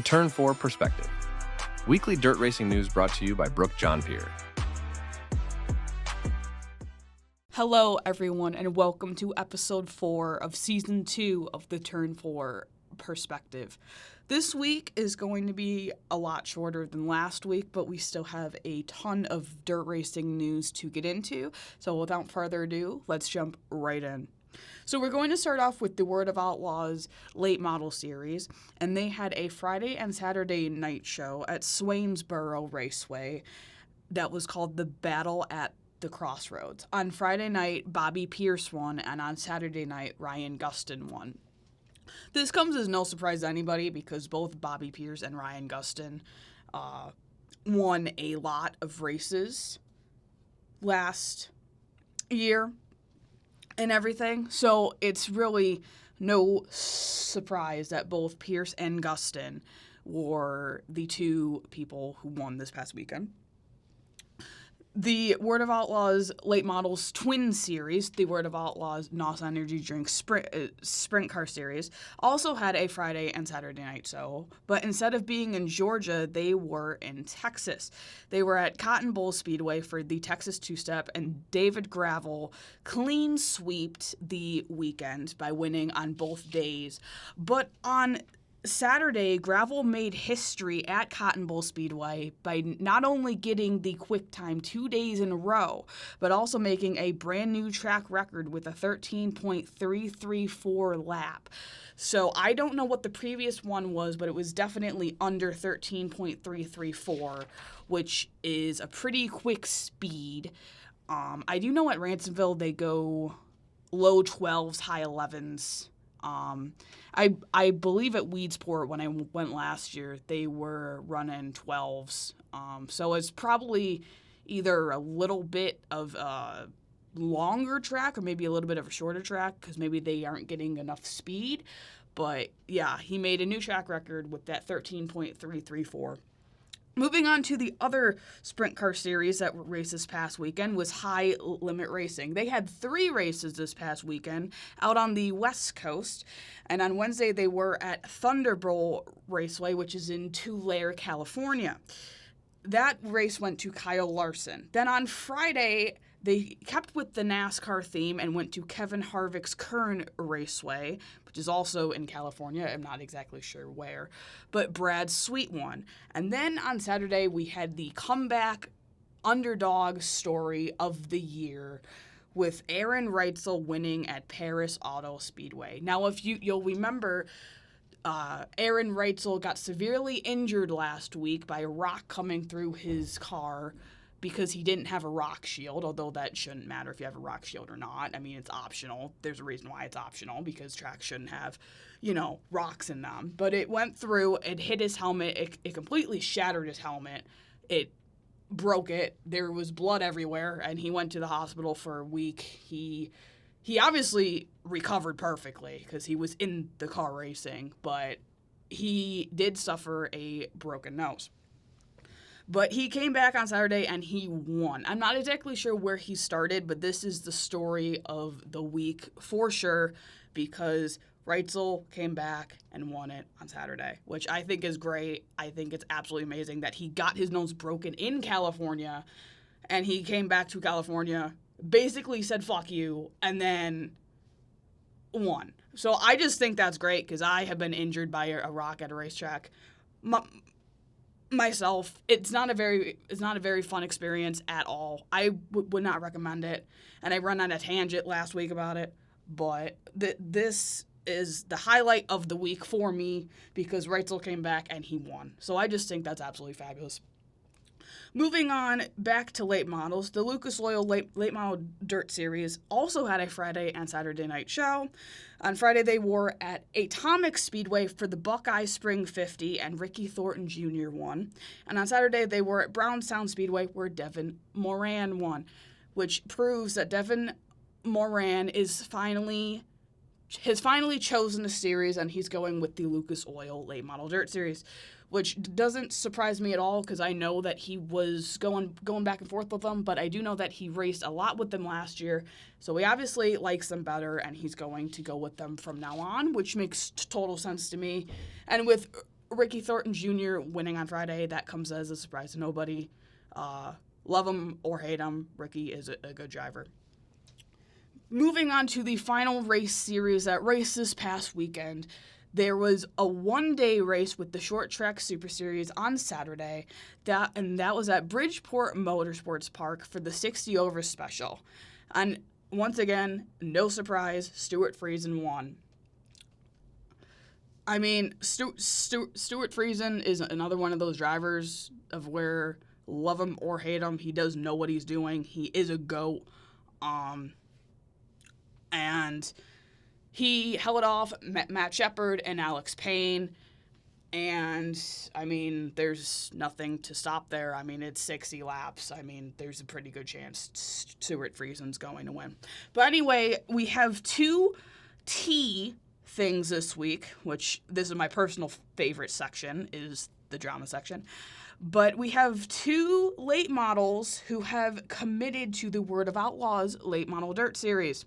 The Turn 4 Perspective. Weekly dirt racing news brought to you by Brooke John Peer. Hello, everyone, and welcome to episode 4 of season 2 of the Turn 4 Perspective. This week is going to be a lot shorter than last week, but we still have a ton of dirt racing news to get into. So without further ado, let's jump right in. So we're going to start off with the Word of Outlaws late model series, and they had a Friday and Saturday night show at Swainsboro Raceway that was called the Battle at the Crossroads. On Friday night, Bobby Pierce won, and on Saturday night, Ryan Gustin won. This comes as no surprise to anybody because both Bobby Pierce and Ryan Gustin won a lot of races last year and everything. So it's really no surprise that both Pierce and Gustin were the two people who won this past weekend. The Word of Outlaws Late Models Twin Series, the Word of Outlaws NOS Energy Drink Sprint Car Series, also had a Friday and Saturday night show, but instead of being in Georgia, they were in Texas. They were at Cotton Bowl Speedway for the Texas Two-Step, and David Gravel clean sweeped the weekend by winning on both days. But on Saturday, Gravel made history at Cotton Bowl Speedway by not only getting the quick time 2 days in a row, but also making a brand new track record with a 13.334 lap. So I don't know what the previous one was, but it was definitely under 13.334, which is a pretty quick speed. I do know at Ransomville they go low 12s, high 11s. I believe at Weedsport when I went last year, they were running 12s. So it's probably either a little bit of a longer track or maybe a little bit of a shorter track because maybe they aren't getting enough speed. But yeah, he made a new track record with that 13.334. Moving on to the other sprint car series that raced this past weekend was High Limit Racing. They had 3 races this past weekend out on the West Coast, and on Wednesday they were at Thunderbolt Raceway, which is in Tulare, California. That race went to Kyle Larson. Then on Friday, they kept with the NASCAR theme and went to Kevin Harvick's Kern Raceway, which is also in California. I'm not exactly sure where, but Brad Sweet won. And then on Saturday, we had the comeback underdog story of the year with Aaron Reutzel winning at Paris Auto Speedway. Now, if you'll remember, Aaron Reutzel got severely injured last week by a rock coming through his car because he didn't have a rock shield, although that shouldn't matter if you have a rock shield or not. I mean, it's optional. There's a reason why it's optional, because tracks shouldn't have, rocks in them. But it went through, it hit his helmet, it completely shattered his helmet. It broke it. There was blood everywhere, and he went to the hospital for a week. He obviously recovered perfectly because he was in the car racing, but he did suffer a broken nose. But he came back on Saturday and he won. I'm not exactly sure where he started, but this is the story of the week for sure because Reutzel came back and won it on Saturday, which I think is great. I think it's absolutely amazing that he got his nose broken in California and he came back to California, basically said fuck you, and then won. So I just think that's great because I have been injured by a rock at a racetrack myself. It's not a very fun experience at all. I would not recommend it, and I ran on a tangent last week about it, but this is the highlight of the week for me because Reutzel came back and he won. So I just think that's absolutely fabulous. Moving on back to late models, the Lucas Oil late model dirt series also had a Friday and Saturday night show. On Friday, they were at Atomic Speedway for the Buckeye Spring 50, and Ricky Thornton Jr. won. And on Saturday, they were at Brownstown Speedway, where Devin Moran won, which proves that Devin Moran has finally chosen a series, and he's going with the Lucas Oil late model dirt series, which doesn't surprise me at all because I know that he was going back and forth with them, but I do know that he raced a lot with them last year, so he obviously likes them better, and he's going to go with them from now on, which makes total sense to me. And with Ricky Thornton Jr. winning on Friday, that comes as a surprise to nobody. Love him or hate him, Ricky is a good driver. Moving on to the final race series that raced this past weekend, there was a one-day race with the Short Track Super Series on Saturday, that was at Bridgeport Motorsports Park for the 60 Over Special. And once again, no surprise, Stuart Friesen won. I mean, Stuart Friesen is another one of those drivers of where, love him or hate him, he does know what he's doing. He is a GOAT. And he held off Matt Shepard and Alex Payne. And, I mean, there's nothing to stop there. I mean, it's 60 laps. I mean, there's a pretty good chance Stuart Friesen's going to win. But anyway, we have two T things this week, which this is my personal favorite section, is the drama section. But we have two late models who have committed to the Word of Outlaws Late Model Dirt Series.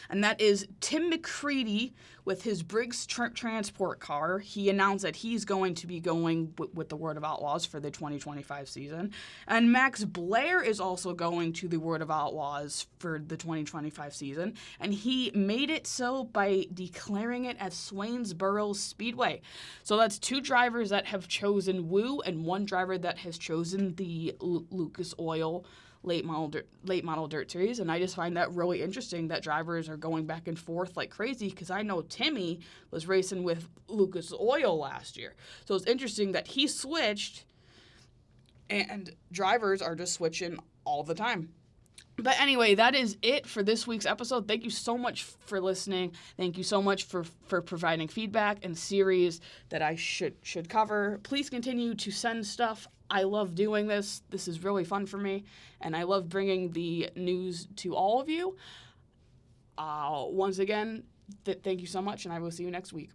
And that is Tim McCready with his Briggs transport car. He announced that he's going to be going with the Word of Outlaws for the 2025 season. And Max Blair is also going to the Word of Outlaws for the 2025 season. And he made it so by declaring it as Swainsboro Speedway. So that's two drivers that have chosen Woo and one driver that has chosen the Lucas Oil late model dirt series, and I just find that really interesting that drivers are going back and forth like crazy, because I know Timmy was racing with Lucas Oil last year. So it's interesting that he switched, and drivers are just switching all the time. But anyway, that is it for this week's episode. Thank you so much for listening. Thank you so much for providing feedback and series that I should cover. Please continue to send stuff. I love doing this. This is really fun for me, and I love bringing the news to all of you. Once again, thank you so much, and I will see you next week.